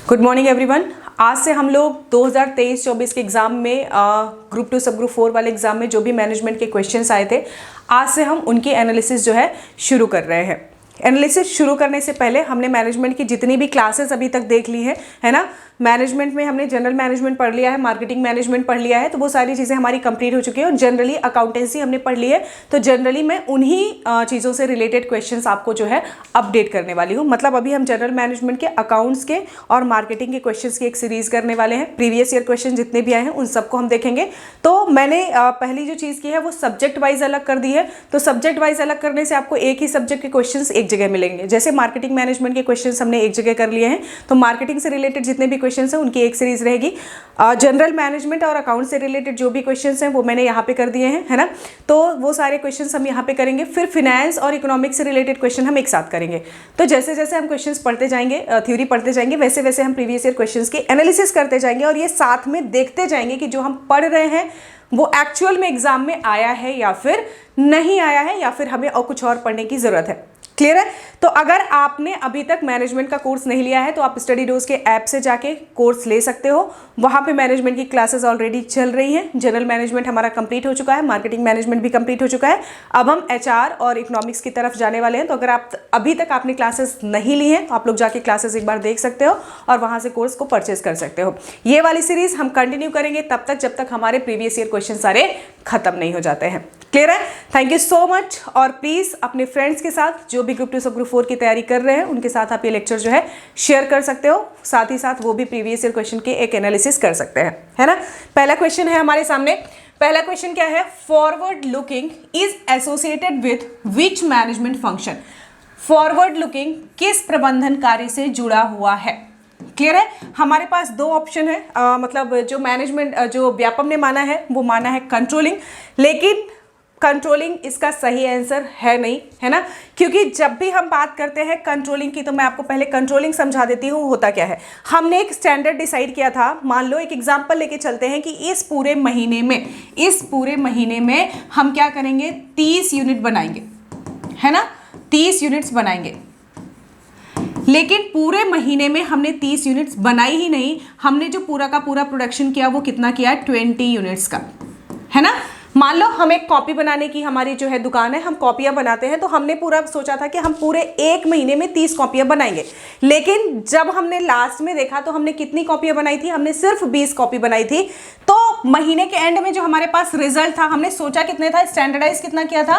Good morning everyone. आज से हम लोग 2023-24 के एग्ज़ाम में ग्रुप 2 सब ग्रुप 4 वाले एग्ज़ाम में जो भी मैनेजमेंट के क्वेश्चंस आए थे, आज से हम उनकी एनालिसिस जो है शुरू कर रहे हैं। एनालिसिस शुरू करने से पहले हमने मैनेजमेंट की जितनी भी क्लासेस अभी तक देख ली है ना। मैनेजमेंट में हमने जनरल मैनेजमेंट पढ़ लिया है, मार्केटिंग मैनेजमेंट पढ़ लिया है, तो वो सारी चीज़ें हमारी कंप्लीट हो चुकी है। और जनरली अकाउंटेंसी हमने पढ़ ली है, तो जनरली मैं उन्हीं चीज़ों से रिलेटेड क्वेश्चंस आपको जो है अपडेट करने वाली हूँ। मतलब अभी हम जनरल मैनेजमेंट के अकाउंट्स के और मार्केटिंग के क्वेश्चंस की एक सीरीज़ करने वाले हैं। प्रीवियस ईयर क्वेश्चन जितने भी आए हैं उन सबको हम देखेंगे। तो मैंने पहली जो चीज़ की है वो सब्जेक्ट वाइज अलग कर दी है। तो सब्जेक्ट वाइज अलग करने से आपको एक ही सब्जेक्ट के क्वेश्चंस एक जगह मिलेंगे। जैसे मार्केटिंग मैनेजमेंट के क्वेश्चंस हमने एक जगह कर लिए हैं, तो मार्केटिंग से रिलेटेड जितने भी क्वेश्चंस हैं उनकी एक सीरीज रहेगी। जनरल मैनेजमेंट और अकाउंट से रिलेटेड जो भी क्वेश्चंस हैं वो मैंने यहाँ पे कर दिए हैं, है ना। तो वो सारे क्वेश्चंस हम यहाँ पे करेंगे। फिर फिनेंस और इकोनॉमिक्स से रिलेटेड क्वेश्चन हम एक साथ करेंगे। तो जैसे जैसे हम क्वेश्चंस पढ़ते जाएंगे, थ्योरी पढ़ते जाएंगे, वैसे वैसे हम प्रीवियस ईयर क्वेश्चंस की एनालिसिस करते जाएंगे और ये साथ में देखते जाएंगे कि जो हम पढ़ रहे हैं वो एक्चुअल में एग्जाम में आया है या फिर नहीं आया है, या फिर हमें और कुछ और पढ़ने की जरूरत है। क्लियर है। तो अगर आपने अभी तक मैनेजमेंट का कोर्स नहीं लिया है तो आप स्टडी डोज के ऐप से जाके कोर्स ले सकते हो। वहां पे मैनेजमेंट की क्लासेस ऑलरेडी चल रही हैं। जनरल मैनेजमेंट हमारा कंप्लीट हो चुका है, मार्केटिंग मैनेजमेंट भी कंप्लीट हो चुका है। अब हम एचआर और इकोनॉमिक्स की तरफ जाने वाले हैं। तो अगर आप अभी तक आपने क्लासेस नहीं ली हैं तो आप लोग जाके क्लासेस एक बार देख सकते हो और वहां से कोर्स को परचेज कर सकते हो। ये वाली सीरीज हम कंटिन्यू करेंगे तब तक जब तक हमारे प्रीवियस ईयर क्वेश्चन सारे खत्म नहीं हो जाते हैं। क्लियर है। Thank you so much. और प्लीज अपने फ्रेंड्स के साथ जो भी ग्रुप 2 सब ग्रुप 4 की तैयारी कर रहे हैं उनके साथ आप ये लेक्चर जो है शेयर कर सकते हो। साथ ही साथ वो भी प्रीवियस ईयर क्वेश्चन के एक एनालिसिस कर सकते हैं, है ना। पहला क्वेश्चन है हमारे सामने। पहला क्वेश्चन क्या है? Forward looking is associated with which management function. Forward looking किस प्रबंधन कार्य से जुड़ा हुआ है? क्लियर है। हमारे पास दो ऑप्शन है। मतलब जो मैनेजमेंट जो व्यापम ने माना है वो माना है कंट्रोलिंग, लेकिन कंट्रोलिंग इसका सही आंसर है नहीं, है ना। क्योंकि जब भी हम बात करते हैं कंट्रोलिंग की, तो मैं आपको पहले कंट्रोलिंग समझा देती हूँ होता क्या है। हमने एक स्टैंडर्ड डिसाइड किया था। मान लो एक एग्जांपल लेके चलते हैं कि इस पूरे महीने में हम क्या करेंगे? 30 यूनिट बनाएंगे, है ना। 30 यूनिट्स बनाएंगे, लेकिन पूरे महीने में हमने 30 यूनिट्स बनाई ही नहीं। हमने जो पूरा का पूरा प्रोडक्शन किया वो कितना किया? 20 यूनिट्स का, है ना। मान लो हम एक कॉपी बनाने की हमारी जो है दुकान है, हम कॉपियां बनाते हैं, तो हमने पूरा सोचा था कि हम पूरे एक महीने में 30 कॉपियां बनाएंगे। लेकिन जब हमने लास्ट में देखा तो हमने कितनी कॉपियां बनाई थी? हमने सिर्फ 20 कॉपी बनाई थी। तो महीने के एंड में जो हमारे पास रिजल्ट था, हमने सोचा कितने था? स्टैंडर्डाइज कितना किया था?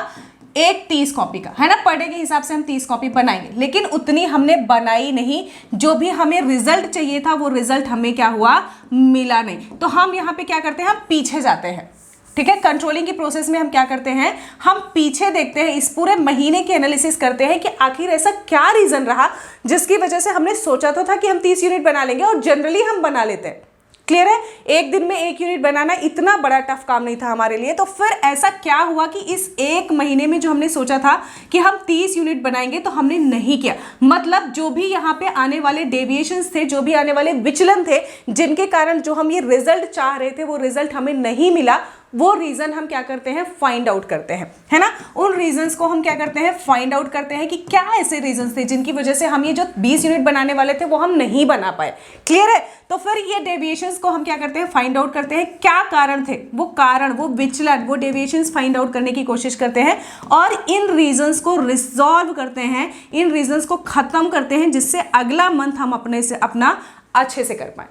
एक 30 कॉपी का, है ना। पर डे के हिसाब से हम 30 कॉपी बनाएंगे, लेकिन उतनी हमने बनाई नहीं। जो भी हमें रिजल्ट चाहिए था वो रिजल्ट हमें क्या हुआ? मिला नहीं। तो हम यहाँ पे क्या करते हैं? हम पीछे जाते हैं। ठीक है। कंट्रोलिंग की प्रोसेस में हम क्या करते हैं? हम पीछे देखते हैं, इस पूरे महीने की एनालिसिस करते हैं कि आखिर ऐसा क्या रीजन रहा जिसकी वजह से हमने सोचा तो था कि हम 30 यूनिट बना लेंगे और जनरली हम बना लेते हैं। क्लियर है। एक दिन में 1 यूनिट बनाना इतना बड़ा टफ काम नहीं था हमारे लिए। तो फिर ऐसा क्या हुआ कि इस एक महीने में जो हमने सोचा था कि हम 30 यूनिट बनाएंगे तो हमने नहीं किया। मतलब जो भी यहाँ पे आने वाले डेविएशंस थे, जो भी आने वाले विचलन थे, जिनके कारण जो हम ये रिजल्ट चाह रहे थे वो रिजल्ट हमें नहीं मिला, वो रीजन हम क्या करते हैं? फाइंड आउट करते हैं, है ना। उन रीजंस को हम क्या करते हैं? फाइंड आउट करते हैं कि क्या ऐसे रीजंस थे जिनकी वजह से हम ये जो 20 यूनिट बनाने वाले थे वो हम नहीं बना पाए। क्लियर है। तो फिर ये डेविएशंस को हम क्या करते हैं? फाइंड आउट करते हैं। क्या कारण थे? वो कारण, वो विचलन, वो डेविएशंस फाइंड आउट करने की कोशिश करते हैं और इन रीजंस को रिजॉल्व करते हैं, इन रीजंस को खत्म करते हैं, जिससे अगला मंथ हम अपना अच्छे से कर पाए,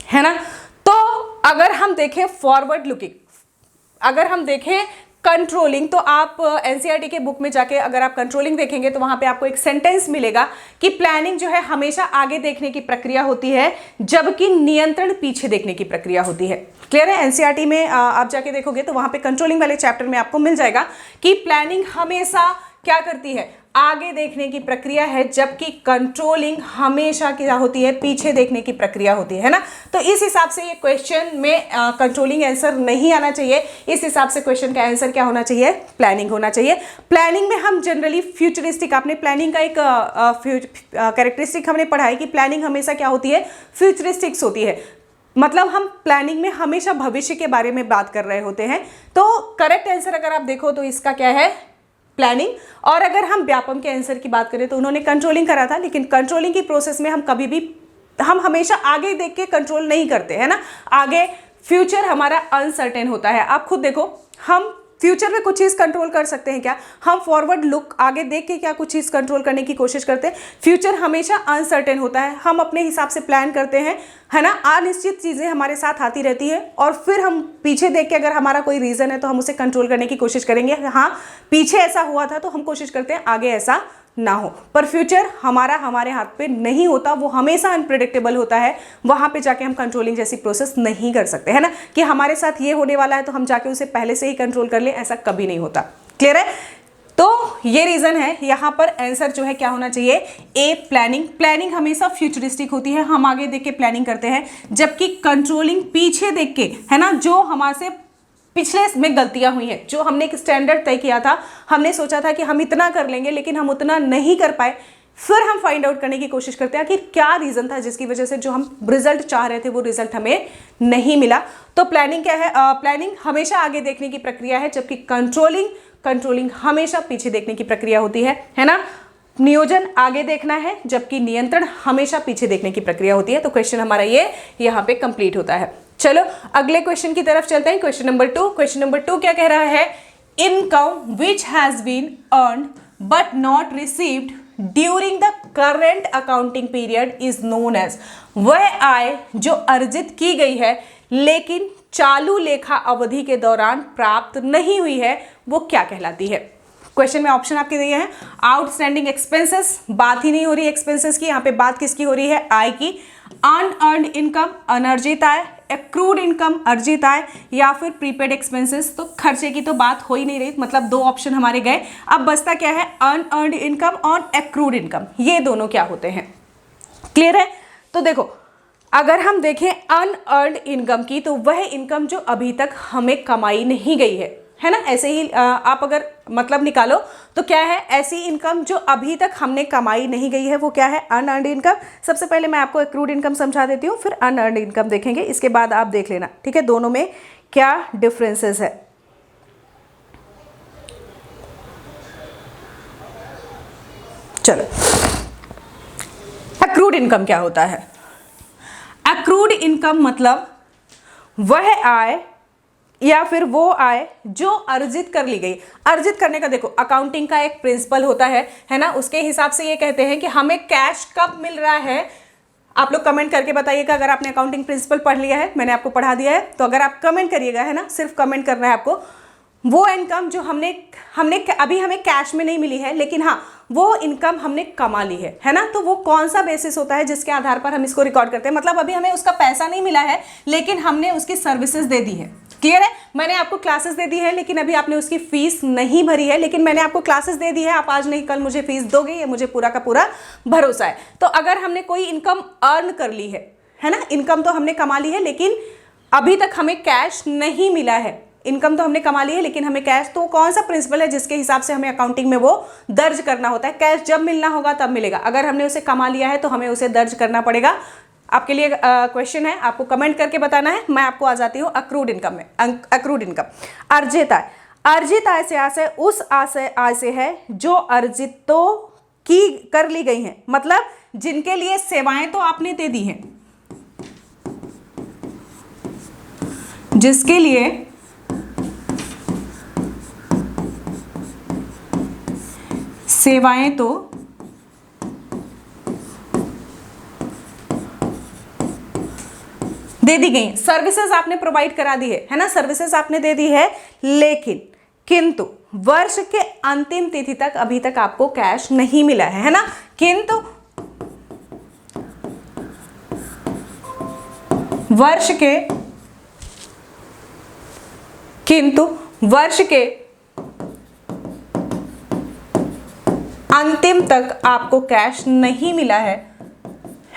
है ना। तो अगर हम देखें फॉरवर्ड लुकिंग, अगर हम देखें कंट्रोलिंग, तो आप एनसीईआरटी के बुक में जाके अगर आप कंट्रोलिंग देखेंगे तो वहां पे आपको एक सेंटेंस मिलेगा कि प्लानिंग जो है हमेशा आगे देखने की प्रक्रिया होती है, जबकि नियंत्रण पीछे देखने की प्रक्रिया होती है। क्लियर है। एनसीईआरटी में आप जाके देखोगे तो वहां पे कंट्रोलिंग वाले चैप्टर में आपको मिल जाएगा कि प्लानिंग हमेशा क्या करती है? आगे देखने की प्रक्रिया है, जबकि कंट्रोलिंग हमेशा क्या होती है? पीछे देखने की प्रक्रिया होती है ना। तो इस हिसाब से ये क्वेश्चन में कंट्रोलिंग आंसर नहीं आना चाहिए। इस हिसाब से क्वेश्चन का आंसर क्या होना चाहिए? प्लानिंग होना चाहिए। प्लानिंग में हम जनरली फ्यूचरिस्टिक, आपने प्लानिंग का एक कैरेक्टरिस्टिक हमने पढ़ा है कि प्लानिंग हमेशा क्या होती है? फ्यूचरिस्टिक्स होती है। मतलब हम प्लानिंग में हमेशा भविष्य के बारे में बात कर रहे होते हैं। तो करेक्ट आंसर अगर आप देखो तो इसका क्या है? प्लानिंग। और अगर हम व्यापम के आंसर की बात करें तो उन्होंने कंट्रोलिंग करा था, लेकिन कंट्रोलिंग की प्रोसेस में हम कभी भी हम हमेशा आगे देख के कंट्रोल नहीं करते, है ना। आगे फ्यूचर हमारा अनसर्टेन होता है। आप खुद देखो, हम फ्यूचर में कुछ चीज़ कंट्रोल कर सकते हैं क्या? हम फॉरवर्ड लुक आगे देख के क्या कुछ चीज़ कंट्रोल करने की कोशिश करते हैं? फ्यूचर हमेशा अनसर्टेन होता है, हम अपने हिसाब से प्लान करते हैं, है ना। अनिश्चित चीज़ें हमारे साथ आती रहती है और फिर हम पीछे देख के अगर हमारा कोई रीज़न है तो हम उसे कंट्रोल करने की कोशिश करेंगे। हाँ, पीछे ऐसा हुआ था तो हम कोशिश करते हैं आगे ऐसा ना हो, पर फ्यूचर हमारे हाथ पे नहीं होता, वो हमेशा अनप्रेडिक्टेबल होता है। वहां पे जाके हम कंट्रोलिंग जैसी प्रोसेस नहीं कर सकते, है ना, कि हमारे साथ ये होने वाला है तो हम जाके उसे पहले से ही कंट्रोल कर लें, ऐसा कभी नहीं होता। क्लियर है? तो ये रीजन है। यहाँ पर आंसर जो है क्या होना चाहिए? ए, प्लानिंग। प्लानिंग हमेशा फ्यूचरिस्टिक होती है, हम आगे देख के प्लानिंग करते हैं, जबकि कंट्रोलिंग पीछे देख के, है ना, जो हमारे पिछले में गलतियां हुई हैं, जो हमने एक स्टैंडर्ड तय किया था, हमने सोचा था कि हम इतना कर लेंगे लेकिन हम उतना नहीं कर पाए, फिर हम फाइंड आउट करने की कोशिश करते हैं कि क्या रीजन था जिसकी वजह से जो हम रिजल्ट चाह रहे थे वो रिजल्ट हमें नहीं मिला। तो प्लानिंग क्या है? प्लानिंग हमेशा आगे देखने की प्रक्रिया है, जबकि कंट्रोलिंग हमेशा पीछे देखने की प्रक्रिया होती है ना। नियोजन आगे देखना है, जबकि नियंत्रण हमेशा पीछे देखने की प्रक्रिया होती है। तो क्वेश्चन हमारा ये यहाँ पे कंप्लीट होता है। चलो अगले क्वेश्चन की तरफ चलते हैं। Question number 2। क्वेश्चन नंबर 2 क्या कह रहा है? Income which has been earned but not received during the current accounting period is known as. वह आय जो अर्जित की गई है लेकिन चालू लेखा अवधि के दौरान प्राप्त नहीं हुई है, वो क्या कहलाती है? क्वेश्चन में ऑप्शन आपके दिए हैं। आउटस्टैंडिंग एक्सपेंसेस, बात ही नहीं हो रही एक्सपेंसेस की, यहाँ पे बात किसकी हो रही है? आय की। अनअर्न्ड इनकम, अनर्जित आय। एक्रूड इनकम, अर्जित आय, या फिर प्रीपेड एक्सपेंसेस। तो खर्चे की तो बात हो ही नहीं रही, मतलब 2 ऑप्शन हमारे गए। अब बचता क्या है? अनअर्न्ड इनकम और एक्रूड इनकम, ये दोनों क्या होते हैं? क्लियर है? तो देखो, अगर हम देखें अनअर्न्ड इनकम की, तो वह इनकम जो अभी तक हमें कमाई नहीं गई है ना। ऐसे ही आप अगर मतलब निकालो तो क्या है? ऐसी इनकम जो अभी तक हमने कमाई नहीं गई है वो क्या है? Unearned income. सबसे पहले मैं आपको एक्रूड इनकम समझा देती हूँ, फिर अनअर्न्ड इनकम देखेंगे, इसके बाद आप देख लेना, ठीक है, दोनों में क्या डिफरेंसेस है। चलो, एक्रूड इनकम क्या होता है? एक्रूड इनकम मतलब वह आय या फिर वो आय जो अर्जित कर ली गई। अर्जित करने का देखो अकाउंटिंग का एक प्रिंसिपल होता है ना। उसके हिसाब से ये कहते हैं कि हमें कैश कब मिल रहा है। आप लोग कमेंट करके बताइएगा अगर आपने अकाउंटिंग प्रिंसिपल पढ़ लिया है, मैंने आपको पढ़ा दिया है तो अगर आप कमेंट करिएगा, है ना, सिर्फ कमेंट करना है आपको। वो इनकम जो हमने अभी हमें कैश में नहीं मिली है, लेकिन हाँ वो इनकम हमने कमा ली है ना। तो वो कौन सा बेसिस होता है जिसके आधार पर हम इसको रिकॉर्ड करते हैं? मतलब अभी हमें उसका पैसा नहीं मिला है लेकिन हमने उसकी सर्विसेज दे दी है। क्लियर है? मैंने आपको क्लासेस दे दी है लेकिन अभी आपने उसकी फीस नहीं भरी है, लेकिन मैंने आपको क्लासेस दे दी है, आप आज नहीं कल मुझे फीस दोगे, ये मुझे पूरा का पूरा भरोसा है। तो अगर हमने कोई इनकम अर्न कर ली है ना, इनकम तो हमने कमा ली है लेकिन अभी तक हमें कैश नहीं मिला है। इनकम तो हमने कमा ली है लेकिन हमें कैश, तो कौन सा प्रिंसिपल है जिसके हिसाब से हमें अकाउंटिंग में वो दर्ज करना होता है? कैश जब मिलना होगा तब मिलेगा, अगर हमने उसे कमा लिया है तो हमें उसे दर्ज करना पड़ेगा। आपके लिए क्वेश्चन है, आपको कमेंट करके बताना है। मैं आपको आ जाती हूँ अक्रूड इनकम में। अक्रूड इनकम, अर्जित आय। अर्जित आय से आशय उस आय से है जो अर्जितों की कर ली गई हैं, मतलब जिनके लिए सेवाएं तो आपने दे दी हैं, जिसके लिए सेवाएं तो दे दी गई, सर्विसेज आपने प्रोवाइड करा दी है ना, सर्विसेज आपने दे दी है, लेकिन किंतु वर्ष के अंतिम तिथि तक अभी तक आपको कैश नहीं मिला है ना। किंतु वर्ष के अंतिम तक आपको कैश नहीं मिला है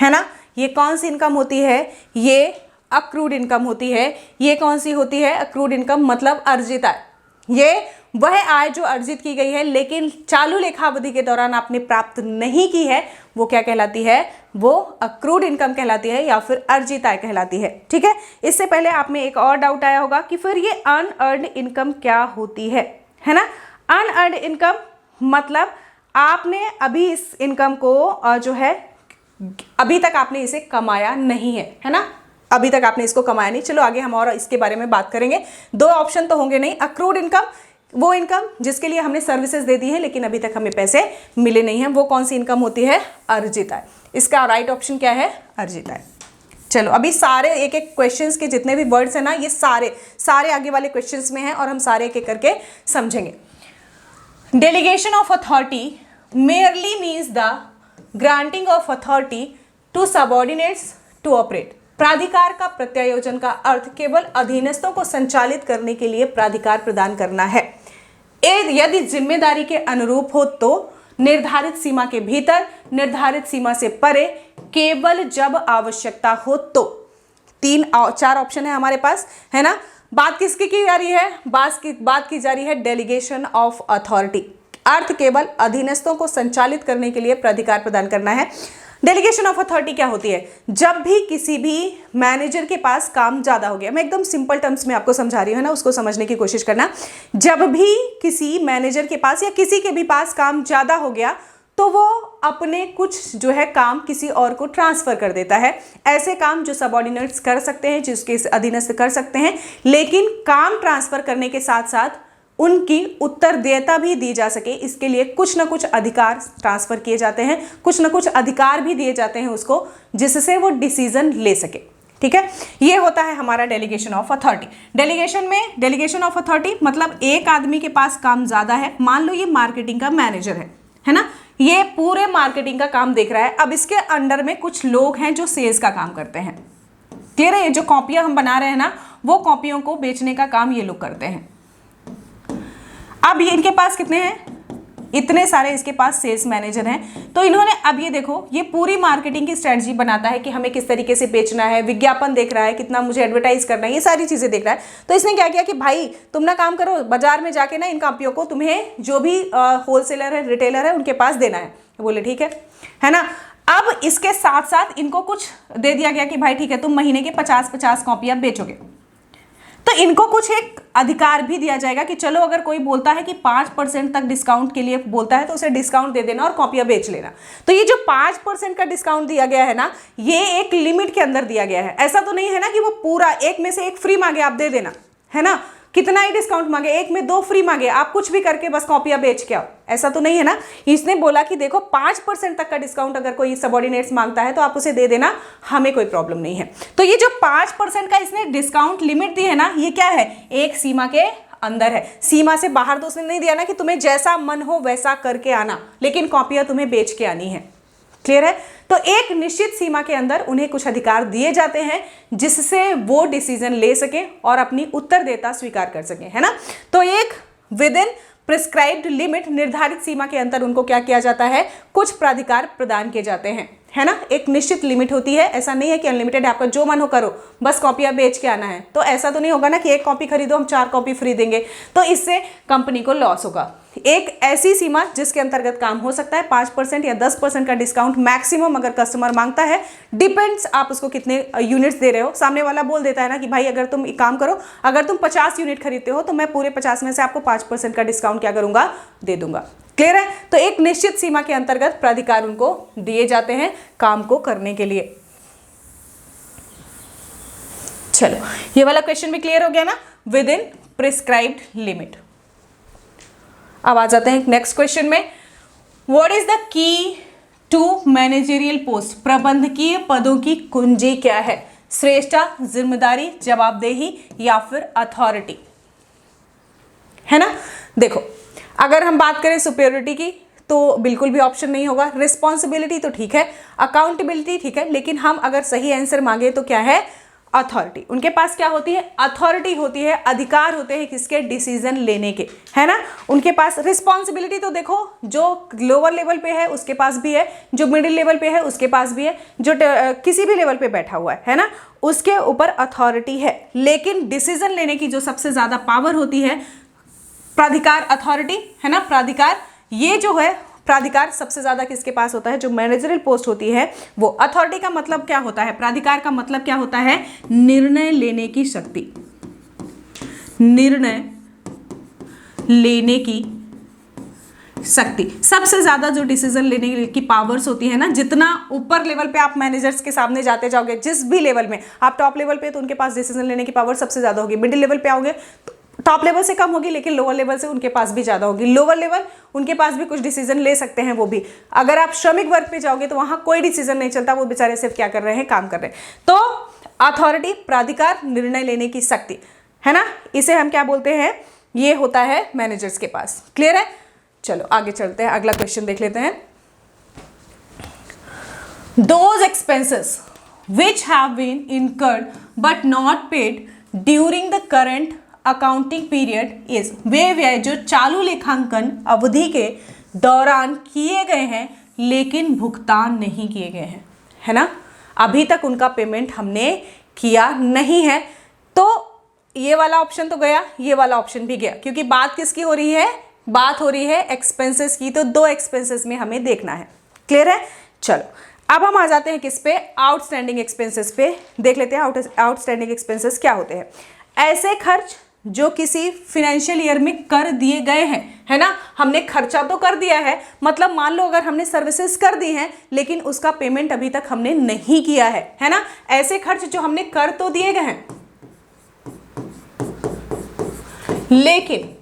ना। ये कौन सी इनकम होती है? ये अक्रूड इनकम होती है। ये कौन सी होती है? अक्रूड इनकम मतलब अर्जित आय। ये वह आय जो अर्जित की गई है लेकिन चालू लेखावधि के दौरान आपने प्राप्त नहीं की है, वो क्या कहलाती है? वो अक्रूड इनकम कहलाती है या फिर अर्जित आय कहलाती है। ठीक है, इससे पहले आप में एक और डाउट आया होगा कि फिर ये अनअर्न्ड इनकम क्या होती है ना। अनअर्न्ड इनकम मतलब आपने अभी इस इनकम को जो है अभी तक आपने इसे कमाया नहीं है ना, अभी तक आपने इसको कमाया नहीं। चलो आगे हम और इसके बारे में बात करेंगे। दो ऑप्शन तो होंगे नहीं, अक्रूड इनकम, वो इनकम जिसके लिए हमने सर्विसेज दे दी है लेकिन अभी तक हमें पैसे मिले नहीं हैं, वो कौन सी इनकम होती है? अर्जित आय। इसका राइट ऑप्शन क्या है? अर्जित आय। चलो अभी सारे एक एक क्वेश्चंस के जितने भी वर्ड्स हैं ना, ये सारे आगे वाले क्वेश्चंस में हैं और हम सारे एक एक करके समझेंगे। Delegation of authority merely means the granting of authority to subordinates to operate. प्राधिकार का प्रत्यायोजन का अर्थ केवल अधीनस्थों को संचालित करने के लिए प्राधिकार प्रदान करना है। यदि जिम्मेदारी के अनुरूप हो तो निर्धारित सीमा के भीतर, निर्धारित सीमा से परे, केवल जब आवश्यकता हो तो। 4 ऑप्शन है हमारे पास, है ना। बात किसकी की जा रही है? बात की जा रही है डेलीगेशन ऑफ अथॉरिटी। अर्थ केवल अधीनस्थों को संचालित करने के लिए प्राधिकार प्रदान करना है। डेलीगेशन ऑफ अथॉरिटी क्या होती है? जब भी किसी भी मैनेजर के पास काम ज्यादा हो गया, मैं एकदम सिंपल टर्म्स में आपको समझा रही हूँ ना, उसको समझने की कोशिश करना। जब भी किसी मैनेजर के पास या किसी के भी पास काम ज्यादा हो गया तो वो अपने कुछ जो है काम किसी और को ट्रांसफर कर देता है। ऐसे काम जो सबऑर्डिनेट्स कर सकते हैं, जिसके अधीनस्थ कर सकते हैं, लेकिन काम ट्रांसफर करने के साथ साथ उनकी उत्तरदेयता भी दी जा सके, इसके लिए कुछ ना कुछ अधिकार ट्रांसफर किए जाते हैं, कुछ ना कुछ अधिकार भी दिए जाते हैं उसको, जिससे वो डिसीजन ले सके। ठीक है, ये होता है हमारा delegation of authority. Delegation of authority मतलब एक आदमी के पास काम ज्यादा है, मान लो ये मार्केटिंग का मैनेजर है ना, ये पूरे मार्केटिंग का काम देख रहा है। अब इसके अंडर में कुछ लोग हैं जो सेल्स का काम करते हैं। क्लियर है? जो कॉपियां हम बना रहे हैं ना, वो कॉपियों को बेचने का काम ये लोग करते हैं। अब ये इनके पास कितने हैं? इतने सारे इसके पास सेल्स मैनेजर हैं। तो इन्होंने, अब ये देखो, ये पूरी मार्केटिंग की स्ट्रेटजी बनाता है कि हमें किस तरीके से बेचना है, विज्ञापन देख रहा है, कितना मुझे एडवर्टाइज करना है, ये सारी चीजें देख रहा है। तो इसने क्या किया कि भाई तुम ना काम करो, बाजार में जाके ना इन कॉपियों को तुम्हें जो भी होलसेलर है, रिटेलर है, उनके पास देना है। बोले ठीक है ना। अब इसके साथ साथ इनको कुछ दे दिया गया कि भाई ठीक है, तुम महीने के 50-50 कॉपियां बेचोगे। तो इनको कुछ एक अधिकार भी दिया जाएगा कि चलो अगर कोई बोलता है कि 5% तक डिस्काउंट के लिए बोलता है तो उसे डिस्काउंट दे देना और कॉपियां बेच लेना। तो ये जो 5% का डिस्काउंट दिया गया है ना, ये एक लिमिट के अंदर दिया गया है। ऐसा तो नहीं है ना कि वो पूरा एक में से एक फ्री मांगे आप दे देना, है ना। कितना ही डिस्काउंट मांगे, एक में 2 फ्री मांगे, आप कुछ भी करके बस कॉपियां बेच के आओ, ऐसा तो नहीं है ना। इसने बोला कि देखो 5% तक का डिस्काउंट अगर कोई सबऑर्डिनेट्स मांगता है तो आप उसे दे देना, हमें कोई प्रॉब्लम नहीं है। तो ये जो 5% का इसने डिस्काउंट लिमिट दी है ना, ये क्या है? एक सीमा के अंदर है। सीमा से बाहर तो उसने नहीं दिया ना कि तुम्हें जैसा मन हो वैसा करके आना, लेकिन कॉपियां तुम्हें बेच के आनी है। क्लियर है? तो एक निश्चित सीमा के अंदर उन्हें कुछ अधिकार दिए जाते हैं जिससे वो डिसीजन ले सके और अपनी उत्तरदेयता स्वीकार कर सके, है ना। तो एक विद इन प्रिस्क्राइब्ड लिमिट, निर्धारित सीमा के अंदर उनको क्या किया जाता है? कुछ प्राधिकार प्रदान किए जाते हैं, है ना। एक निश्चित लिमिट होती है, ऐसा नहीं है कि अनलिमिटेड, आपका जो मन हो करो, बस कॉपियां बेच के आना है। तो ऐसा तो नहीं होगा ना कि एक कॉपी खरीदो हम 4 कॉपी फ्री देंगे, तो इससे कंपनी को लॉस होगा। एक ऐसी सीमा जिसके अंतर्गत काम हो सकता है, 5% या 10% का डिस्काउंट मैक्सिमम अगर कस्टमर मांगता है, डिपेंड्स आप उसको कितने यूनिट्स दे रहे हो। सामने वाला बोल देता है ना कि भाई अगर तुम एक काम करो, अगर तुम 50 यूनिट खरीदते हो तो मैं पूरे 50 में से आपको 5% का डिस्काउंट क्या करूंगा? दे दूंगा। क्लियर है? तो एक निश्चित सीमा के अंतर्गत प्राधिकार उनको दिए जाते हैं काम को करने के लिए। चलो ये वाला क्वेश्चन भी क्लियर हो गया ना, विद इन प्रिस्क्राइब्ड लिमिट। अब आ जाते हैं नेक्स्ट क्वेश्चन में। What is the key to managerial post? प्रबंधकीय पदों की कुंजी क्या है? श्रेष्ठता, जिम्मेदारी, जवाबदेही या फिर अथॉरिटी, है ना। देखो अगर हम बात करें सुपीरियरिटी की तो बिल्कुल भी ऑप्शन नहीं होगा। रिस्पॉन्सिबिलिटी तो ठीक है, अकाउंटेबिलिटी ठीक है, लेकिन हम अगर सही आंसर मांगे तो क्या है? अथॉरिटी। उनके पास क्या होती है? अथॉरिटी होती है, अधिकार होते हैं किसके? डिसीजन लेने के, है ना। उनके पास रिस्पॉन्सिबिलिटी तो देखो, जो लोअर लेवल पे है उसके पास भी है, जो मिडिल लेवल पे है उसके पास भी है, जो किसी भी लेवल पे बैठा हुआ है ना, उसके ऊपर अथॉरिटी है। लेकिन डिसीजन लेने की जो सबसे ज्यादा पावर होती है, प्राधिकार, अथॉरिटी, है ना, प्राधिकार, ये जो है प्राधिकार सबसे ज्यादा किसके पास होता है? जो मैनेजरियल पोस्ट होती है वो। अथॉरिटी का मतलब क्या होता है? प्राधिकार का मतलब क्या होता है? निर्णय लेने की शक्ति, निर्णय लेने की शक्ति। सबसे ज़्यादा जो डिसीजन लेने की पावर्स होती है ना, जितना ऊपर लेवल पे आप मैनेजर्स के सामने जाते जाओगे, जिस भी लेवल में आप टॉप लेवल पे, तो उनके पास डिसीजन लेने की पावर सबसे ज़्यादा होगी। मिडिल लेवल पे आओगे तो टॉप लेवल से कम होगी, लेकिन लोअर लेवल से उनके पास भी ज़्यादा होगी। लोअर लेवल उनके पास भी कुछ डिसीजन ले सकते हैं वो भी। अगर आप श्रमिक वर्ग पे जाओगे तो वहाँ कोई डिसीजन नहीं चलता, वो बेचारे सिर्फ क्या कर रहे हैं, काम कर रहे हैं। तो अथॉरिटी, प्राधिकार, निर्णय लेने की शक्ति, है ना, इसे हम क्या बोलते हैं, ये होता है मैनेजर्स के पास। क्लियर है? चलो आगे चलते हैं, अगला क्वेश्चन देख लेते हैं। Those expenses which have been incurred but not paid during the current accounting period is, वे व्यय जो चालू लेखांकन अवधि के दौरान किए गए हैं लेकिन भुगतान नहीं किए गए हैं, है ना, अभी तक उनका पेमेंट हमने किया नहीं है। तो ये वाला ऑप्शन तो गया, ये वाला ऑप्शन भी गया, क्योंकि बात किसकी हो रही है, बात हो रही है एक्सपेंसेस की। तो दो एक्सपेंसेस में हमें देखना है। क्लियर है? चलो अब हम आ जाते हैं किस पे, आउटस्टैंडिंग एक्सपेंसेस पे। देख लेते हैं आउटस्टैंडिंग एक्सपेंसेस क्या होते हैं। ऐसे खर्च जो किसी फिनेंशियल ईयर में कर दिए गए हैं, है ना, हमने खर्चा तो कर दिया है, मतलब मान लो अगर हमने सर्विसेज कर दी हैं लेकिन उसका पेमेंट अभी तक हमने नहीं किया है ना, ऐसे खर्च जो हमने कर तो दिए गए हैं लेकिन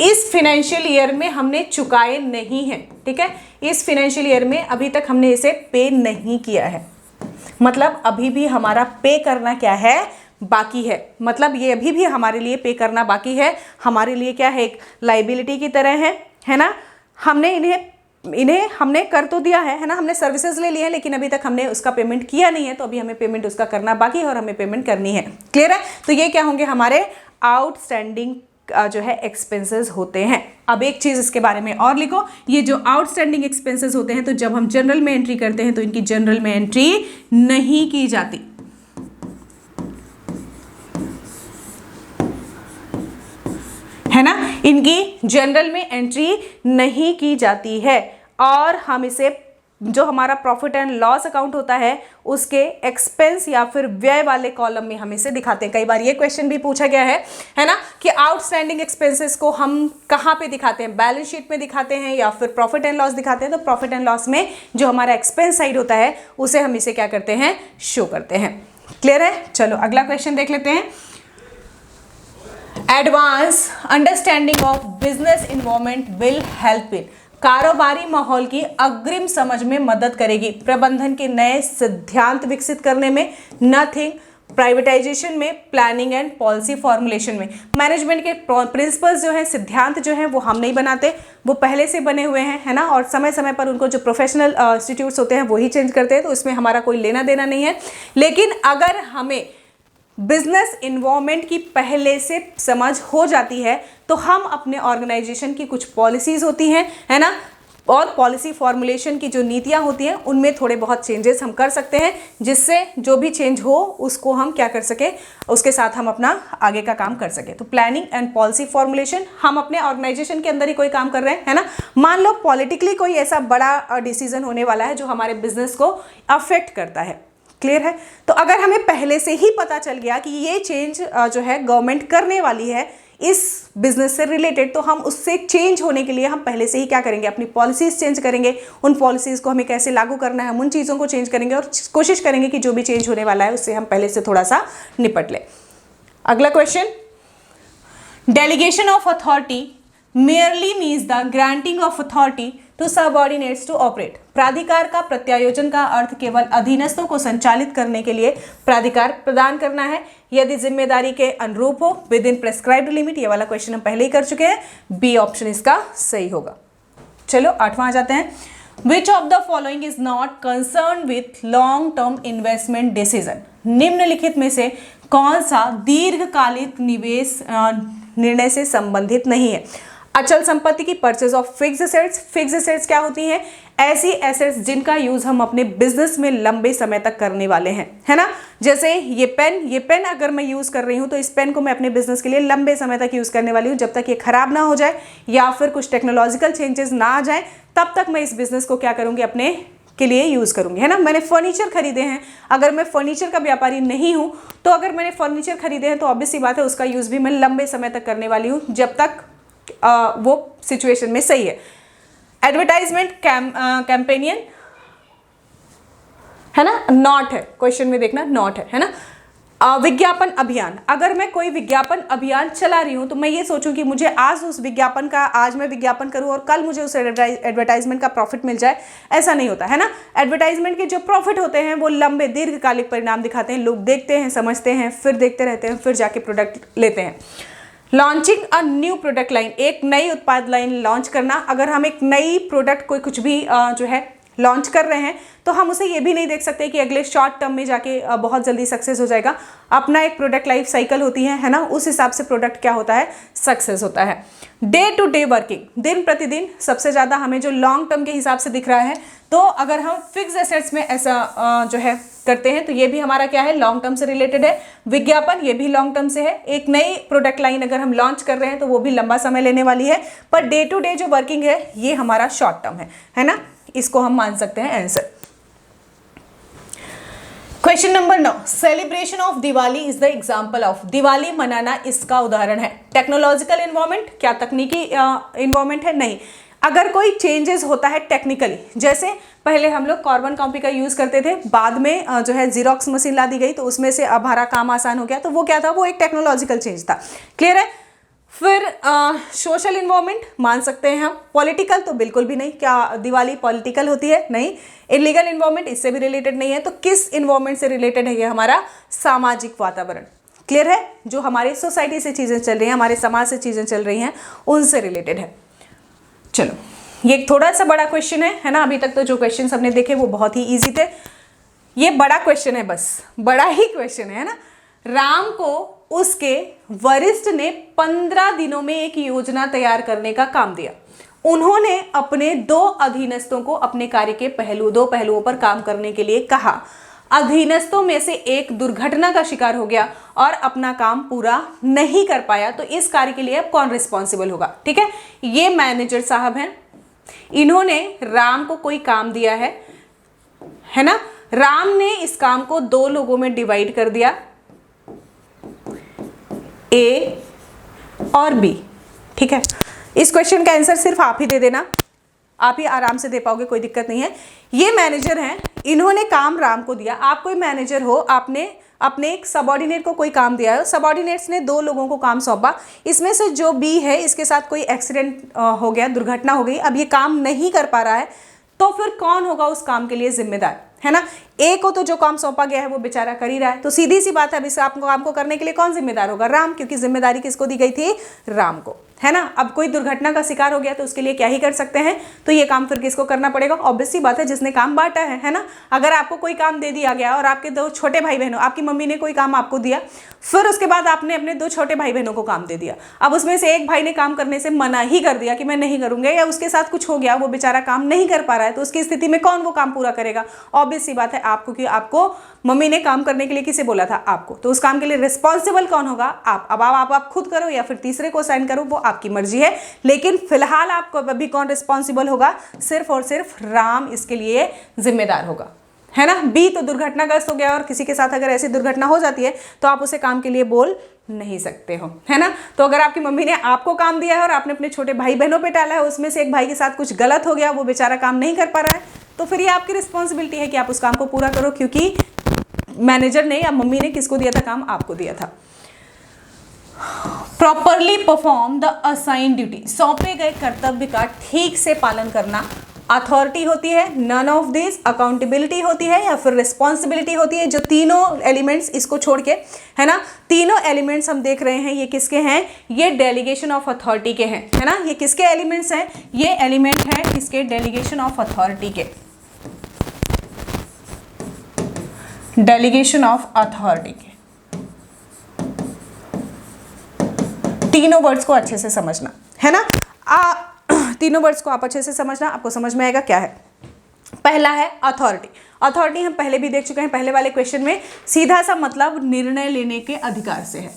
इस फिनेंशियल ईयर में हमने चुकाए नहीं हैं। ठीक है, इस फिनेंशियल ईयर में अभी तक हमने इसे पे नहीं किया है, मतलब अभी भी हमारा पे करना क्या है, बाकी है। मतलब ये अभी भी हमारे लिए पे करना बाकी है, हमारे लिए क्या है, एक लाइबिलिटी की तरह है ना। हमने इन्हें हमने कर तो दिया है ना, हमने सर्विसेज ले लिए हैं लेकिन अभी तक हमने उसका पेमेंट किया नहीं है, तो अभी हमें पेमेंट उसका करना बाकी है और हमें पेमेंट करनी है। क्लियर है? तो ये क्या होंगे, हमारे आउटस्टैंडिंग जो है एक्सपेंसेस होते हैं। अब एक चीज इसके बारे में और लिखो, ये जो आउटस्टैंडिंग एक्सपेंसेस होते हैं, तो जब हम जनरल में एंट्री करते हैं तो इनकी जनरल में एंट्री नहीं की जाती, है ना, इनकी जनरल में एंट्री नहीं की जाती है। और हम इसे जो हमारा प्रॉफिट एंड लॉस अकाउंट होता है उसके एक्सपेंस या फिर व्यय वाले कॉलम में हम इसे दिखाते हैं। कई बार ये क्वेश्चन भी पूछा गया है ना, कि आउटस्टैंडिंग एक्सपेंसेस को हम कहाँ पे दिखाते हैं, बैलेंस शीट में दिखाते हैं या फिर प्रॉफिट एंड लॉस दिखाते हैं। तो प्रॉफिट एंड लॉस में जो हमारा एक्सपेंस साइड होता है उसे हम इसे क्या करते हैं, शो करते हैं। क्लियर है? चलो अगला क्वेश्चन देख लेते हैं। Advance understanding of business environment will help in, कारोबारी माहौल की अग्रिम समझ में मदद करेगी प्रबंधन के नए सिद्धांत विकसित करने में, नथिंग प्राइवेटाइजेशन में, प्लानिंग एंड पॉलिसी फॉर्मुलेशन में। मैनेजमेंट के प्रिंसिपल्स जो हैं, सिद्धांत जो हैं, वो हम नहीं बनाते, वो पहले से बने हुए हैं, है ना, और समय समय पर उनको जो प्रोफेशनल इंस्टीट्यूट्स होते हैं वो ही चेंज करते हैं, तो इसमें हमारा कोई लेना देना नहीं है। लेकिन अगर हमें बिजनेस इन्वायरमेंट की पहले से समझ हो जाती है तो हम अपने ऑर्गेनाइजेशन की कुछ पॉलिसीज होती हैं, है ना, और पॉलिसी फॉर्मुलेशन की जो नीतियां होती हैं उनमें थोड़े बहुत चेंजेस हम कर सकते हैं, जिससे जो भी चेंज हो उसको हम क्या कर सके, उसके साथ हम अपना आगे का काम कर सके। तो प्लानिंग एंड पॉलिसी फॉर्मुलेशन, हम अपने ऑर्गेनाइजेशन के अंदर ही कोई काम कर रहे हैं, है ना, मान लो पॉलिटिकली कोई ऐसा बड़ा डिसीजन होने वाला है जो हमारे बिजनेस को अफेक्ट करता है। क्लियर है? तो अगर हमें पहले से ही पता चल गया कि ये चेंज जो है गवर्नमेंट करने वाली है इस बिजनेस से रिलेटेड, तो हम उससे चेंज होने के लिए हम पहले से ही क्या करेंगे, अपनी पॉलिसीज चेंज करेंगे, उन पॉलिसीज को हमें कैसे लागू करना है, हम उन चीज़ों को चेंज करेंगे और कोशिश करेंगे कि जो भी चेंज होने वाला है उससे हम पहले से थोड़ा सा निपट लें। अगला question, delegation of authority merely means the granting of authority to subordinates to operate। प्राधिकार का प्रत्यायोजन का अर्थ केवल अधीनस्थों को संचालित करने के लिए प्राधिकार प्रदान करना है, यदि जिम्मेदारी के अनुरूप हो, विद इन प्रेस्क्राइब्ड लिमिट। ये वाला क्वेश्चन हम पहले ही कर चुके हैं, बी ऑप्शन इसका सही होगा। चलो 8वां आ जाते हैं। Which of the following is not concerned with long term investment decision? निम्नलिखित में से कौन सा दीर्घकालिक निवेश निर्णय से संबंधित नहीं है? अचल संपत्ति की purchase of fix assets. Fix assets क्या होती हैं? ऐसी एसेट्स जिनका यूज हम अपने बिजनेस में लंबे समय तक करने वाले हैं, है ना। जैसे ये पेन अगर मैं यूज कर रही हूँ तो इस पेन को मैं अपने बिजनेस के लिए लंबे समय तक यूज करने वाली हूँ, जब तक ये खराब ना हो जाए या फिर कुछ टेक्नोलॉजिकल चेंजेस ना आ जाए, तब तक मैं इस बिजनेस को क्या करूँगी, अपने के लिए यूज़ करूँगी, है ना। मैंने फर्नीचर खरीदे हैं, अगर मैं फर्नीचर का व्यापारी नहीं हूँ तो अगर मैंने फर्नीचर खरीदे हैं तो ऑब्वियस सी बात है उसका यूज़ भी मैं लंबे समय तक करने वाली हूँ, जब तक वो सिचुएशन में सही है। एडवर्टाइजमेंट कैंपेनियन है ना, नॉट है, क्वेश्चन में देखना नॉट है ना। विज्ञापन अभियान, अगर मैं कोई विज्ञापन अभियान चला रही हूं तो मैं ये सोचूं कि मुझे आज उस विज्ञापन का, आज मैं विज्ञापन करूं और कल मुझे उस एडवर्टाइजमेंट का प्रॉफिट मिल जाए, ऐसा नहीं होता है ना। एडवर्टाइजमेंट के जो प्रॉफिट होते हैं वो लंबे दीर्घकालिक परिणाम दिखाते हैं, लोग देखते हैं, समझते हैं, फिर देखते रहते हैं, फिर जाके प्रोडक्ट लेते हैं। Launching a new product line, एक नई उत्पाद लाइन लॉन्च करना। अगर हम एक नई प्रोडक्ट कोई कुछ भी जो है लॉन्च कर रहे हैं तो हम उसे ये भी नहीं देख सकते कि अगले शॉर्ट टर्म में जाके बहुत जल्दी सक्सेस हो जाएगा। अपना एक प्रोडक्ट लाइफ साइकिल होती है ना, उस हिसाब से प्रोडक्ट क्या होता है, सक्सेस होता है। डे टू डे वर्किंग, दिन प्रतिदिन सबसे ज़्यादा हमें जो लॉन्ग टर्म के हिसाब से दिख रहा है, तो अगर हम फिक्स एसेट्स में ऐसा जो है करते हैं तो ये भी हमारा क्या है, लॉन्ग टर्म से रिलेटेड है। विज्ञापन ये भी लॉन्ग टर्म से है। एक नई प्रोडक्ट लाइन अगर हम लॉन्च कर रहे हैं तो वो भी लंबा समय लेने वाली है, पर डे टू डे जो वर्किंग है ये हमारा शॉर्ट टर्म है ना, इसको हम मान सकते हैं answer. Question number 9, celebration of Diwali is the example of, Diwali मनाना इसका उदाहरण है। टेक्नोलॉजिकल इन्वायरमेंट, क्या तकनीकी इन्वायरमेंट है, नहीं। अगर कोई चेंजेस होता है टेक्निकली, जैसे पहले हम लोग कार्बन कॉपी का यूज करते थे, बाद में जो है जीरोक्स मशीन ला दी गई तो उसमें से अब हमारा काम आसान हो गया, तो वो क्या था, वो एक टेक्नोलॉजिकल चेंज था। क्लियर है। फिर सोशल इन्वायरमेंट मान सकते हैं हम। पॉलिटिकल तो बिल्कुल भी नहीं, क्या दिवाली पॉलिटिकल होती है, नहीं। इलीगल इन्वायरमेंट इससे भी रिलेटेड नहीं है, तो किस इन्वायरमेंट से रिलेटेड है, ये हमारा सामाजिक वातावरण। क्लियर है, जो हमारी सोसाइटी से चीज़ें चल रही हैं, हमारे समाज से चीज़ें चल रही हैं, उनसे रिलेटेड है। चलो, ये थोड़ा सा बड़ा क्वेश्चन है ना। अभी तक तो जो क्वेश्चन हमने देखे वो बहुत ही ईजी थे, ये बड़ा क्वेश्चन है, बस बड़ा ही क्वेश्चन है ना। राम को उसके वरिष्ठ ने 15 दिनों में एक योजना तैयार करने का काम दिया। उन्होंने अपने 2 अधीनस्थों को अपने कार्य के दो पहलुओं पर काम करने के लिए कहा। अधीनस्थों में से एक दुर्घटना का शिकार हो गया और अपना काम पूरा नहीं कर पाया, तो इस कार्य के लिए अब कौन रिस्पॉन्सिबल होगा। ठीक है, ये मैनेजर साहब हैं, इन्होंने राम को कोई काम दिया है ना। राम ने इस काम को 2 लोगों में डिवाइड कर दिया, ए और बी। ठीक है, इस क्वेश्चन का आंसर सिर्फ आप ही दे देना, आप ही आराम से दे पाओगे, कोई दिक्कत नहीं है। ये मैनेजर हैं, इन्होंने काम राम को दिया। आप कोई मैनेजर हो, आपने अपने एक सबऑर्डिनेट को कोई काम दिया है, सबऑर्डिनेट्स ने 2 लोगों को काम सौंपा, इसमें से जो बी है इसके साथ कोई एक्सीडेंट हो गया, दुर्घटना हो गई, अब ये काम नहीं कर पा रहा है, तो फिर कौन होगा उस काम के लिए जिम्मेदार, है ना। ए को तो जो काम सौंपा गया है वो बेचारा कर ही रहा है, तो सीधी सी बात है, अब इस काम को करने के लिए कौन जिम्मेदार होगा, राम, क्योंकि जिम्मेदारी किसको दी गई थी, राम को, है ना। अब कोई दुर्घटना का शिकार हो गया तो उसके लिए क्या ही कर सकते हैं, तो ये काम फिर किसको करना पड़ेगा, ऑब्वियस सी बात है, जिसने काम बांटा है ना। अगर आपको कोई काम दे दिया गया और आपके 2 छोटे भाई बहनों, आपकी मम्मी ने कोई काम आपको दिया, फिर उसके बाद आपने अपने 2 छोटे भाई बहनों को काम दे दिया, अब उसमें से एक भाई ने काम करने से मना ही कर दिया कि मैं नहीं करूंगा, या उसके साथ कुछ हो गया, वो बेचारा काम नहीं कर पा रहा है, तो उसकी स्थिति में कौन वो काम पूरा करेगा, ऑब्वियस सी बात है आपको, कि आपको मम्मी ने काम करने के लिए किसे बोला था, आपको, तो उस काम के लिए रिस्पॉन्सिबल कौन होगा, आप। अब आप खुद करो या फिर तीसरे को साइन करो, वो आपकी मर्जी है, लेकिन फिलहाल आपको अभी कौन रिस्पॉन्सिबल होगा, सिर्फ और सिर्फ राम इसके लिए जिम्मेदार होगा, है ना। बी तो दुर्घटनाग्रस्त हो गया, और किसी के साथ अगर ऐसी दुर्घटना हो जाती है तो आप उसे काम के लिए बोल नहीं सकते हो, है ना। तो अगर आपकी मम्मी ने आपको काम दिया है और आपने अपने छोटे भाई बहनों पे डाला है, उसमें से एक भाई के साथ कुछ गलत हो गया, वो बेचारा काम नहीं कर पा रहा है, तो फिर ये आपकी रिस्पॉन्सिबिलिटी है कि आप उस काम को पूरा करो, क्योंकि मैनेजर ने या मम्मी ने किसको दिया था काम, आपको दिया था। Properly perform the assign duty, सौंपे गए कर्तव्य का ठीक से पालन करना अथॉरिटी होती है, नन ऑफ दिस अकाउंटेबिलिटी होती है, या फिर रिस्पॉन्सिबिलिटी होती है। जो तीनों एलिमेंट्स इसको छोड़ के, है ना, तीनों एलिमेंट्स हम देख रहे हैं, ये किसके हैं, ये डेलीगेशन ऑफ अथॉरिटी के हैं, है ना। ये किसके एलिमेंट्स हैं, ये एलिमेंट है किसके, डेलीगेशन ऑफ अथॉरिटी के, डेलीगेशन ऑफ अथॉरिटी के। तीनों वर्ड्स को अच्छे से समझना, है ना। तीनों वर्ड्स को आप अच्छे से समझना, आपको समझ में आएगा क्या है। पहला है अथॉरिटी। अथॉरिटी हम पहले भी देख चुके हैं, पहले वाले क्वेश्चन में, सीधा सा मतलब निर्णय लेने के अधिकार से है।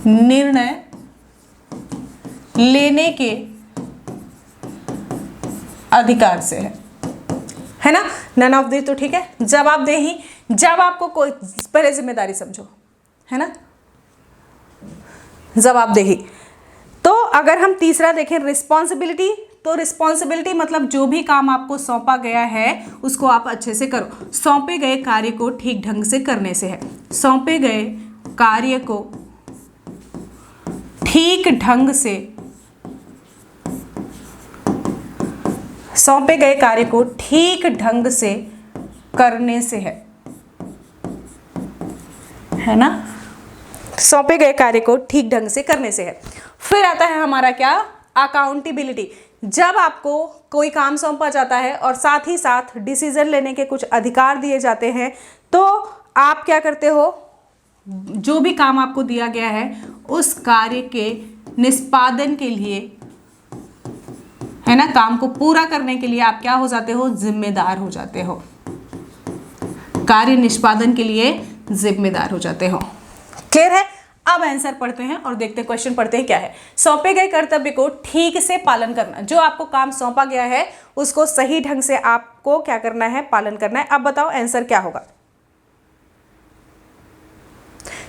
निर्णय लेने के अधिकार से है ना। नन ऑफ दिस तो ठीक है, जवाबदेही, जब आपको कोई, पहले जिम्मेदारी समझो, है ना, जवाबदेही। तो अगर हम तीसरा देखें रिस्पॉन्सिबिलिटी, तो रिस्पॉन्सिबिलिटी मतलब जो भी काम आपको सौंपा गया है उसको आप अच्छे से करो। सौंपे गए कार्य को ठीक ढंग से करने से है। सौंपे गए कार्य को ठीक ढंग से, सौंपे गए कार्य को ठीक ढंग से करने से है ना, सौंपे गए कार्य को ठीक ढंग से करने से है। फिर आता है हमारा क्या, अकाउंटेबिलिटी। जब आपको कोई काम सौंपा जाता है और साथ ही साथ डिसीजन लेने के कुछ अधिकार दिए जाते हैं, तो आप क्या करते हो, जो भी काम आपको दिया गया है उस कार्य के निष्पादन के लिए, है ना, काम को पूरा करने के लिए आप क्या हो जाते हो, जिम्मेदार हो जाते हो। कार्य निष्पादन के लिए जिम्मेदार हो जाते हो। क्लियर है। अब आंसर पढ़ते हैं और देखते हैं, क्वेश्चन पढ़ते हैं क्या है। सौंपे गए कर्तव्य को ठीक से पालन करना। जो आपको काम सौंपा गया है उसको सही ढंग से आपको क्या करना है, पालन करना है। अब बताओ आंसर क्या होगा।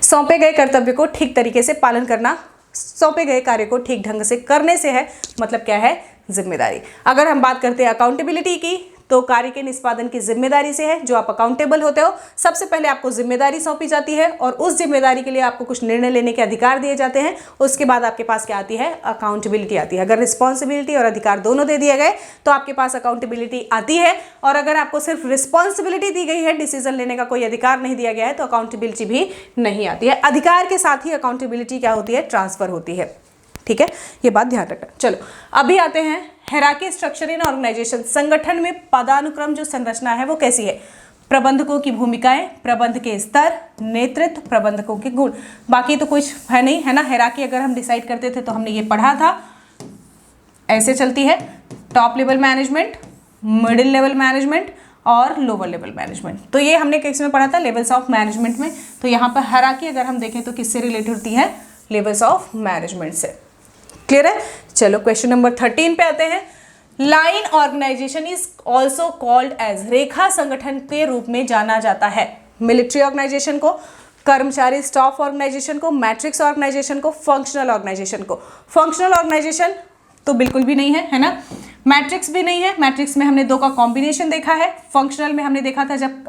सौंपे गए कर्तव्य को ठीक तरीके से पालन करना, सौंपे गए कार्य को ठीक ढंग से करने से है, मतलब क्या है, जिम्मेदारी। अगर हम बात करते हैं अकाउंटेबिलिटी की, तो कार्य के निष्पादन की जिम्मेदारी से है। जो आप अकाउंटेबल होते हो, सबसे पहले आपको जिम्मेदारी सौंपी जाती है और उस जिम्मेदारी के लिए आपको कुछ निर्णय लेने के अधिकार दिए जाते हैं। उसके बाद आपके पास क्या आती है, अकाउंटेबिलिटी आती है। अगर रिस्पॉन्सिबिलिटी और अधिकार दोनों दे दिए गए तो आपके पास अकाउंटेबिलिटी आती है, और अगर आपको सिर्फ रिस्पॉन्सिबिलिटी दी गई है, डिसीजन लेने का कोई अधिकार नहीं दिया गया है, तो अकाउंटेबिलिटी भी नहीं आती है। अधिकार के साथ ही अकाउंटेबिलिटी क्या होती है, ट्रांसफर होती है। ठीक है, ये बात ध्यान रखना। चलो अभी आते हैं हायरार्की स्ट्रक्चर इन ऑर्गेनाइजेशन। संगठन में पदानुक्रम जो संरचना है वो कैसी है। प्रबंधकों की भूमिकाएं, प्रबंध के स्तर, नेतृत्व, प्रबंधकों के गुण। बाकी तो कुछ है नहीं, है ना। हायरार्की अगर हम डिसाइड करते थे तो हमने ये पढ़ा था, ऐसे चलती है, top level management, middle level management और लोअर लेवल मैनेजमेंट। तो ये हमने किस में पढ़ा था, लेवल्स ऑफ मैनेजमेंट में। तो यहाँ पर हायरार्की अगर हम देखें तो किससे रिलेटेड होती है, लेवल्स ऑफ मैनेजमेंट से। क्लियर है। चलो क्वेश्चन नंबर 13 पे आते हैं। Line organisation is also called as, रेखा संगठन के रूप में जाना जाता है। मिलिट्री ऑर्गेनाइजेशन को, कर्मचारी स्टाफ ऑर्गेनाइजेशन को, मैट्रिक्स ऑर्गेनाइजेशन को, फंक्शनल ऑर्गेनाइजेशन को। फंक्शनल ऑर्गेनाइजेशन तो बिल्कुल भी नहीं है, है ना। मैट्रिक्स भी नहीं है। मैट्रिक्स में हमने दो का कॉम्बिनेशन देखा है। फंक्शनल में हमने देखा था जब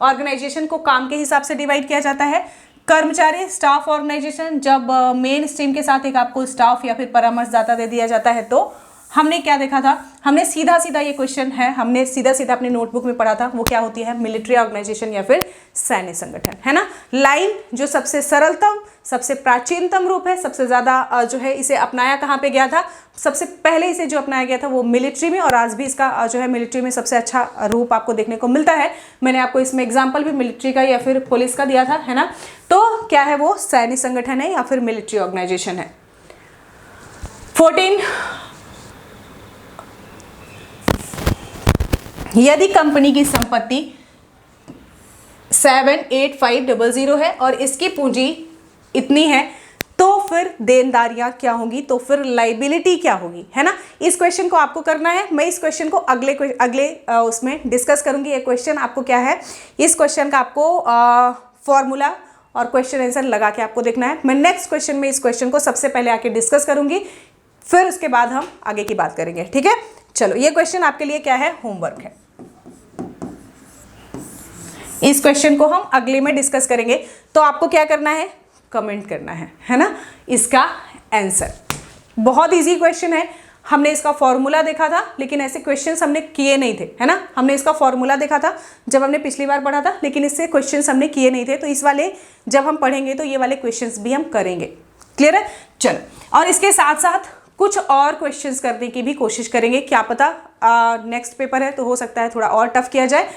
ऑर्गेनाइजेशन को काम के हिसाब से डिवाइड किया जाता है। कर्मचारी स्टाफ ऑर्गेनाइजेशन, जब मेन स्ट्रीम के साथ एक आपको स्टाफ या फिर परामर्शदाता दे दिया जाता है। तो हमने क्या देखा था, हमने सीधा सीधा ये क्वेश्चन है, हमने सीधा सीधा अपनी नोटबुक में पढ़ा था, वो क्या होती है, मिलिट्री ऑर्गेनाइजेशन या फिर सैन्य संगठन, है ना। लाइन जो सबसे सरलतम, सबसे प्राचीनतम रूप है, सबसे ज़्यादा जो है इसे अपनाया कहाँ पे गया था, सबसे पहले इसे जो अपनाया गया था वो मिलिट्री में, और आज भी इसका जो है मिलिट्री में सबसे अच्छा रूप आपको देखने को मिलता है। मैंने आपको इसमें एग्जाम्पल भी मिलिट्री का या फिर पुलिस का दिया था, है ना। तो क्या है वो, सैन्य संगठन है या फिर मिलिट्री ऑर्गेनाइजेशन है। 14, यदि कंपनी की संपत्ति 78500 है और इसकी पूंजी इतनी है, तो फिर देनदारियां क्या होंगी, तो फिर लाइबिलिटी क्या होगी, है ना। इस क्वेश्चन को आपको करना है। मैं इस क्वेश्चन को अगले उसमें डिस्कस करूंगी। ये क्वेश्चन आपको क्या है, इस क्वेश्चन का आपको फॉर्मूला और क्वेश्चन आंसर लगा के आपको देखना है। मैं नेक्स्ट क्वेश्चन में इस क्वेश्चन को सबसे पहले आके डिस्कस करूंगी, फिर उसके बाद हम आगे की बात करेंगे। ठीक है, चलो ये क्वेश्चन आपके लिए क्या है, होमवर्क है। इस क्वेश्चन को हम अगले में डिस्कस करेंगे, तो आपको क्या करना है, कमेंट करना है ना, इसका आंसर। बहुत इजी क्वेश्चन है। हमने इसका फॉर्मूला देखा था, लेकिन ऐसे क्वेश्चंस हमने किए नहीं थे, है ना। हमने इसका फॉर्मूला देखा था जब हमने पिछली बार पढ़ा था, लेकिन इससे क्वेश्चंस हमने किए नहीं थे। तो इस वाले जब हम पढ़ेंगे तो ये वाले क्वेश्चंस भी हम करेंगे। क्लियर है। चलो, और इसके साथ साथ कुछ और क्वेश्चंस करने की भी कोशिश करेंगे। क्या पता नेक्स्ट पेपर है तो हो सकता है थोड़ा और टफ किया जाए।